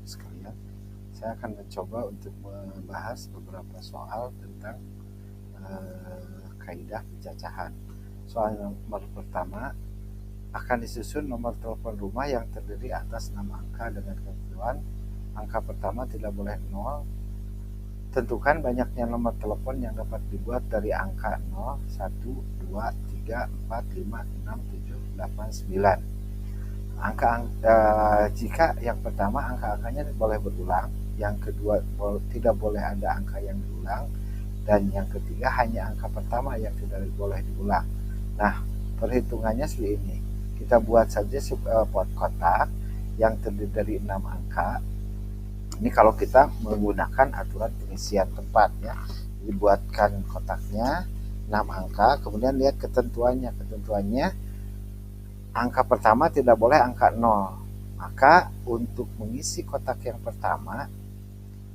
sekalian, saya akan mencoba untuk membahas beberapa soal tentang kaidah pencacahan. Soal nomor pertama, akan disusun nomor telepon rumah yang terdiri atas 6 angka dengan ketentuan angka pertama tidak boleh 0. Tentukan banyaknya nomor telepon yang dapat dibuat dari angka 0, 1, 2, 3, 4, 5, 6, 7, 8, 9. Jika yang pertama angka-angkanya boleh berulang, yang kedua tidak boleh ada angka yang diulang, dan yang ketiga hanya angka pertama yang tidak boleh diulang. Nah, perhitungannya seperti ini. Kita buat saja kotak yang terdiri dari 6 angka. Ini kalau kita menggunakan aturan pengisian tempat ya. Dibuatkan kotaknya 6 angka, kemudian lihat ketentuannya. Ketentuannya angka pertama tidak boleh angka 0. Maka untuk mengisi kotak yang pertama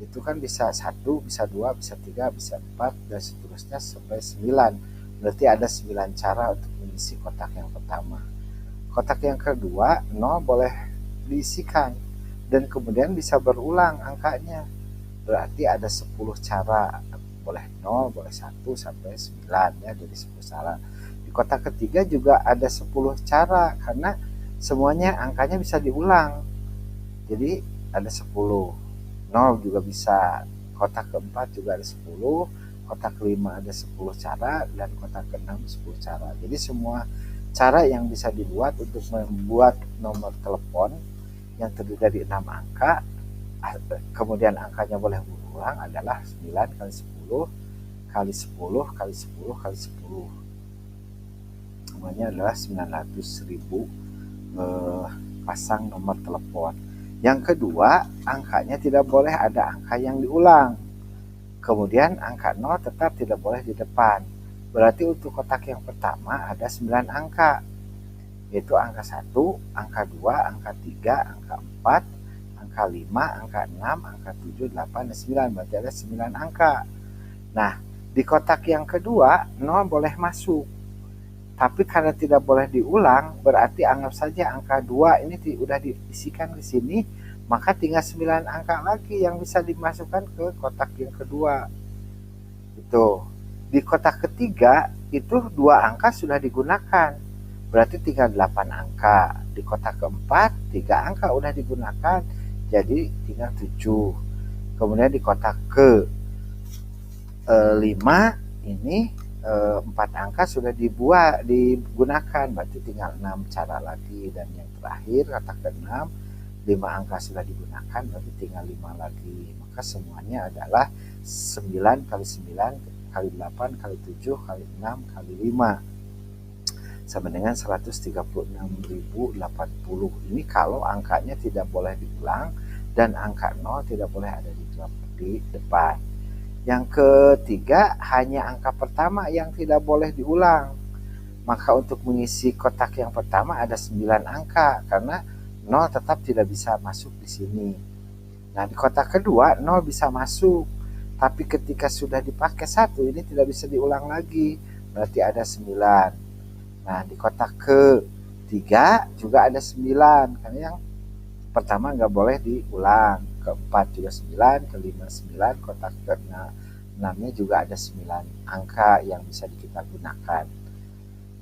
itu kan bisa 1, bisa 2, bisa 3, bisa 4 dan seterusnya sampai 9. Berarti ada 9 cara untuk mengisi kotak yang pertama. Kotak yang kedua 0 boleh diisikan dan kemudian bisa berulang angkanya. Berarti ada 10 cara. Boleh 0, boleh 1 sampai 9 ya, jadi 10 cara. Di kotak ketiga juga ada 10 cara karena semuanya angkanya bisa diulang. Jadi ada 10. 0 juga bisa. Kotak keempat juga ada 10, kotak kelima ada 10 cara, dan kotak keenam 10 cara. Jadi semua cara yang bisa dibuat untuk membuat nomor telepon yang terdiri dari 6 angka, kemudian angkanya boleh berulang adalah 9 kali 10 kali 10 kali 10 kali 10. Semuanya adalah 900.000 pasang nomor telepon. Yang kedua, angkanya tidak boleh ada angka yang diulang. Kemudian angka 0 tetap tidak boleh di depan. Berarti untuk kotak yang pertama ada 9 angka. Yaitu angka 1, angka 2, angka 3, angka 4, angka 5, angka 6, angka 7, 8, dan 9. Berarti ada 9 angka. Nah, di kotak yang kedua 0 boleh masuk. Tapi karena tidak boleh diulang, berarti anggap saja angka 2 ini sudah diisikan di sini, maka tinggal 9 angka lagi yang bisa dimasukkan ke kotak yang kedua. Itu. Di kotak ketiga itu 2 angka sudah digunakan. Berarti tinggal 8 angka. Di kotak keempat 3 angka udah digunakan, jadi tinggal 7. Kemudian di kotak ke 5 ini 4 angka sudah digunakan, berarti tinggal 6 cara lagi. Dan yang terakhir kotak ke-6 5 angka sudah digunakan, berarti tinggal 5 lagi. Maka semuanya adalah 9 kali 9 kali 8 kali 7 kali 6 kali 5 sama dengan 136.080. Ini kalau angkanya tidak boleh diulang dan angka 0 tidak boleh ada di depan. Yang ketiga, hanya angka pertama yang tidak boleh diulang. Maka untuk mengisi kotak yang pertama ada 9 angka karena 0 tetap tidak bisa masuk di sini. Nah, di kotak kedua 0 bisa masuk. Tapi ketika sudah dipakai 1 ini tidak bisa diulang lagi. Berarti ada 9. Nah, di kotak ketiga juga ada 9, karena yang pertama nggak boleh diulang. Keempat juga 9, kelima 9, kotak ke-6-nya juga ada 9 angka yang bisa kita gunakan.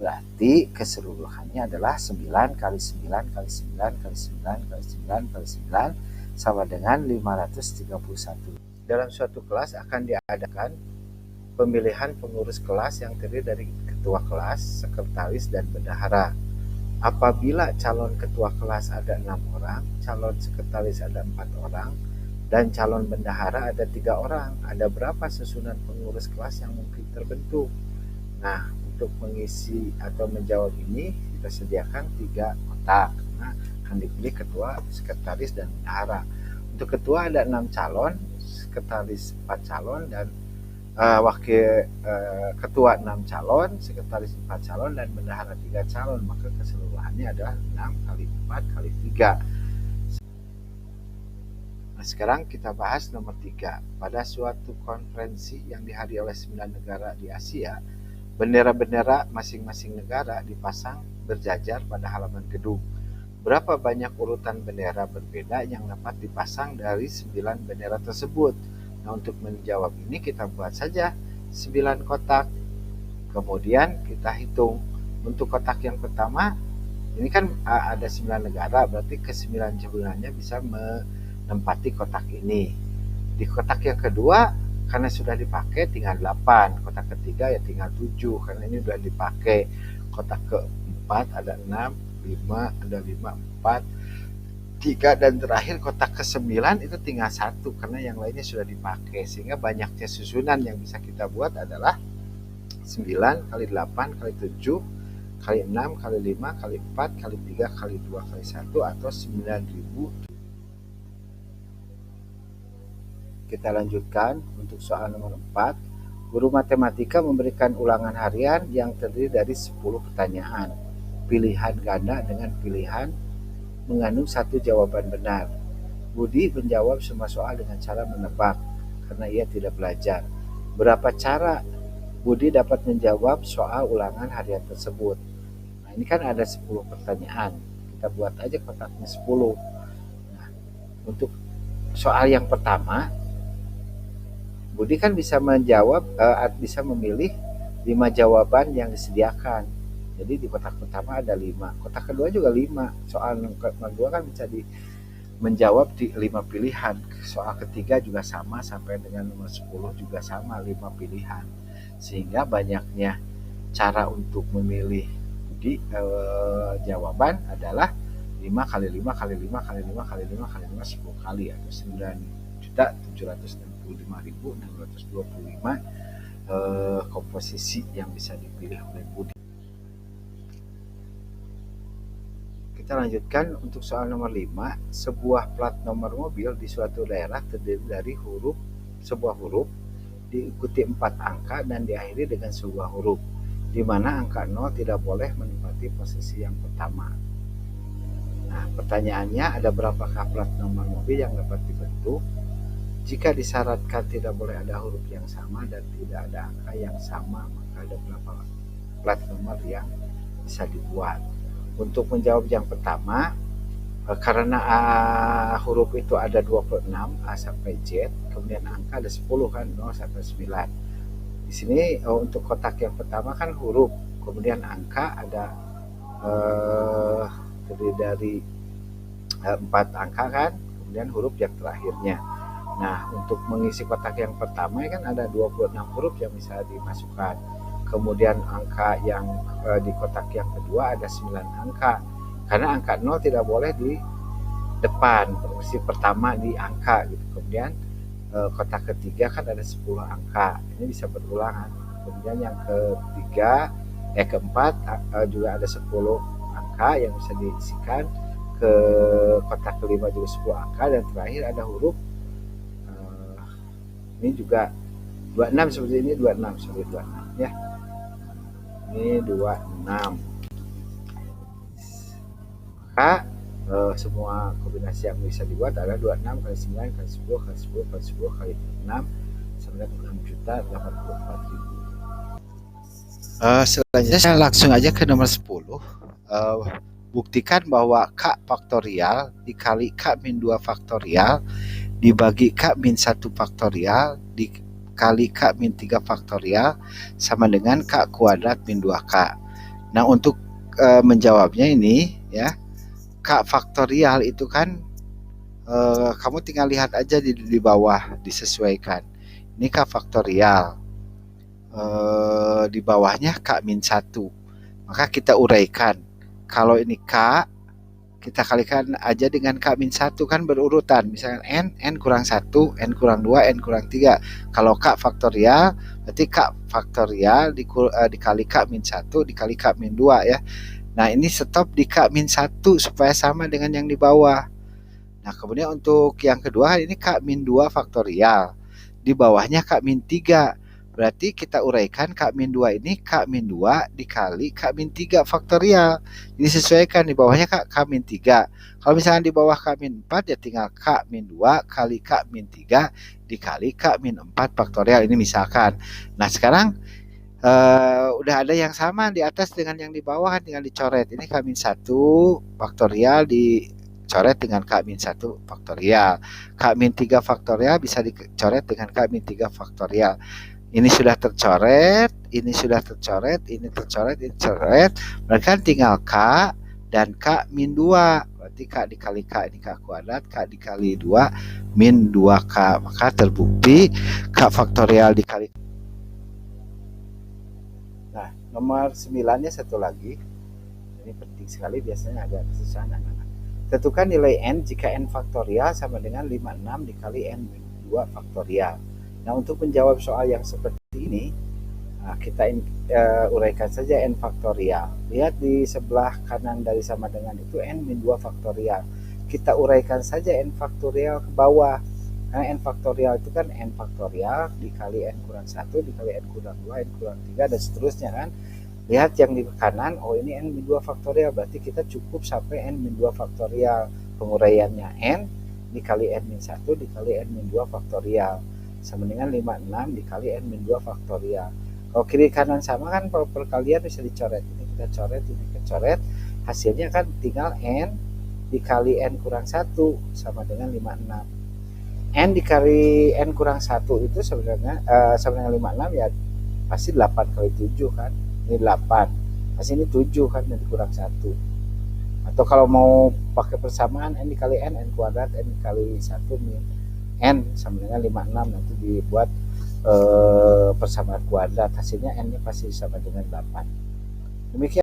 Berarti keseluruhannya adalah 9 kali 9 kali 9 kali 9 kali 9 kali 9 sama dengan 531. Dalam suatu kelas akan diadakan pemilihan pengurus kelas yang terdiri dari ketua kelas, sekretaris, dan bendahara. Apabila calon ketua kelas ada 6 orang, calon sekretaris ada 4 orang, dan calon bendahara ada 3 orang, ada berapa susunan pengurus kelas yang mungkin terbentuk? Nah, untuk mengisi atau menjawab ini kita sediakan 3 kotak, karena akan dipilih ketua, sekretaris, dan bendahara. Untuk ketua ada 6 calon, sekretaris 4 calon, dan wakil ketua 6 calon, sekretaris 4 calon, dan bendahara 3 calon. Maka keseluruhannya adalah 6 kali 4 kali 3. Nah, sekarang kita bahas nomor 3. Pada suatu konferensi yang dihadiri oleh 9 negara di Asia, bendera-bendera masing-masing negara dipasang berjajar pada halaman gedung. berapa banyak urutan bendera berbeda yang dapat dipasang dari 9 bendera tersebut. Nah, untuk menjawab ini kita buat saja 9 kotak. Kemudian kita hitung untuk kotak yang pertama, ini kan ada 9 negara, berarti ke-9 jumlahnya bisa menempati kotak ini. Di kotak yang kedua, karena sudah dipakai tinggal 8, kotak ketiga ya tinggal 7 karena ini sudah dipakai. Kotak keempat ada 6, 5, ada 5, 4, 3, dan terakhir kotak ke-9 itu tinggal 1 karena yang lainnya sudah dipakai, sehingga banyaknya susunan yang bisa kita buat adalah 9 kali 8 kali 7 kali 6 kali 5 kali 4 kali 3 kali 2 kali 1 atau 9.000. Kita lanjutkan untuk soal nomor 4. Guru matematika memberikan ulangan harian yang terdiri dari 10 pertanyaan. Pilihan ganda dengan pilihan mengandung satu jawaban benar. Budi menjawab semua soal dengan cara menebak karena ia tidak belajar. Berapa cara Budi dapat menjawab soal ulangan harian tersebut? Nah, ini kan ada 10 pertanyaan. Kita buat aja kotaknya 10. Nah, untuk soal yang pertama, Budi kan bisa menjawab, bisa memilih 5 jawaban yang disediakan. Jadi di kotak pertama ada 5, kotak kedua juga 5. Soal nomor 2 kan bisa menjawab di 5 pilihan. Soal ketiga juga sama sampai dengan nomor 10 juga sama 5 pilihan. Sehingga banyaknya cara untuk memilih di jawaban adalah 5 kali 5 kali 5 kali 5 kali 5 kali 5 10 kali atau 9.765.625 komposisi yang bisa dipilih oleh Budi. Kita lanjutkan untuk soal nomor 5. Sebuah plat nomor mobil di suatu daerah terdiri dari sebuah huruf diikuti 4 angka dan diakhiri dengan sebuah huruf, di mana angka 0 tidak boleh menempati posisi yang pertama. Nah, pertanyaannya, ada berapakah plat nomor mobil yang dapat dibentuk? Jika disyaratkan tidak boleh ada huruf yang sama dan tidak ada angka yang sama, maka ada berapa plat nomor yang bisa dibuat? Untuk menjawab yang pertama, karena huruf itu ada 26 A sampai Z, kemudian angka ada 10 kan, 0 sampai 9. Di sini untuk kotak yang pertama kan huruf, kemudian angka ada terdiri dari 4 angka kan, kemudian huruf yang terakhirnya. Nah, untuk mengisi kotak yang pertama kan ada 26 huruf yang bisa dimasukkan. Kemudian angka yang di kotak yang kedua ada 9 angka. Karena angka 0 tidak boleh di depan, posisi pertama di angka gitu. Kemudian kotak ketiga kan ada 10 angka. Ini bisa berulangan. Kemudian yang keempat juga ada 10 angka yang bisa diisikan. Ke kotak kelima juga 10 angka, dan terakhir ada huruf ini juga 26 seperti ini, 26 ya. Ini 26. Maka semua kombinasi yang bisa dibuat adalah 26 kali 9 kali 10 kali 10 kali 10 kali 6 sama dengan 6.084.000. Selanjutnya saya langsung aja ke nomor 10. Buktikan bahwa K faktorial dikali K min 2 faktorial dibagi K min 1 faktorial dikali K min 3 faktorial sama dengan K kuadrat min 2K. Nah, untuk menjawabnya ini ya, K faktorial itu kan kamu tinggal lihat aja di bawah, disesuaikan. Ini K faktorial, di bawahnya K min 1, maka kita uraikan. Kalau ini K, kita kalikan aja dengan K min 1, kan berurutan. Misalkan N kurang 1, N kurang 2, N kurang 3. Kalau K faktorial, berarti K faktorial dikali K min 1 dikali K min 2 ya. Nah, ini stop di K min 1 supaya sama dengan yang di bawah. Nah, kemudian untuk yang kedua, ini K min 2 faktorial. Di bawahnya K min 3. Berarti kita uraikan K min 2 ini K min 2 dikali K min 3 faktorial. Jadi sesuaikan, di bawahnya K min 3. Kalau misalnya di bawah K min 4 ya tinggal K min 2 kali K min 3 dikali K min 4 faktorial. Ini misalkan. Nah, sekarang udah ada yang sama di atas dengan yang di bawah, tinggal dicoret. Ini K-1 faktorial dicoret dengan K-1 faktorial. K-3 faktorial bisa dicoret dengan K-3 faktorial. Ini sudah tercoret, ini sudah tercoret, ini tercoret, ini tercoret. Mereka tinggal K dan K-2. Berarti K dikali K ini K kuadrat, K dikali 2 min 2K. Maka terbukti K faktorial dikali. Nah, nomor 9-nya satu lagi. Ini penting sekali, biasanya agak kesusahan anak-anak. Tentukan nilai N jika N faktorial sama dengan 56 dikali N min 2 faktorial. Nah, untuk menjawab soal yang seperti ini, kita uraikan saja N faktorial. Lihat di sebelah kanan dari sama dengan itu N min 2 faktorial. Kita uraikan saja N faktorial ke bawah. Karena N faktorial itu kan N faktorial dikali N kurang 1, dikali N kurang 2, N kurang 3, dan seterusnya kan. Lihat yang di kanan, oh ini N min 2 faktorial, berarti kita cukup sampai N min 2 faktorial. Penguraiannya N dikali N min 1 dikali N min 2 faktorial sama dengan 56 dikali N min 2 faktorial. Kalau kiri kanan sama kan, kalau perkalian bisa dicoret. Ini kita coret, ini kita coret. Hasilnya kan tinggal N dikali N kurang 1 sama dengan 56. N dikali N kurang 1 itu sebenarnya sama dengan 56 ya pasti 8 kali 7 kan. Ini 8. Pasti ini 7 kan, dan kurang 1. Atau kalau mau pakai persamaan N dikali N, N kuadrat, N dikali 1 min N sama dengan 56. Nanti dibuat persamaan kuadrat, hasilnya N nya pasti sama dengan 8. Demikian.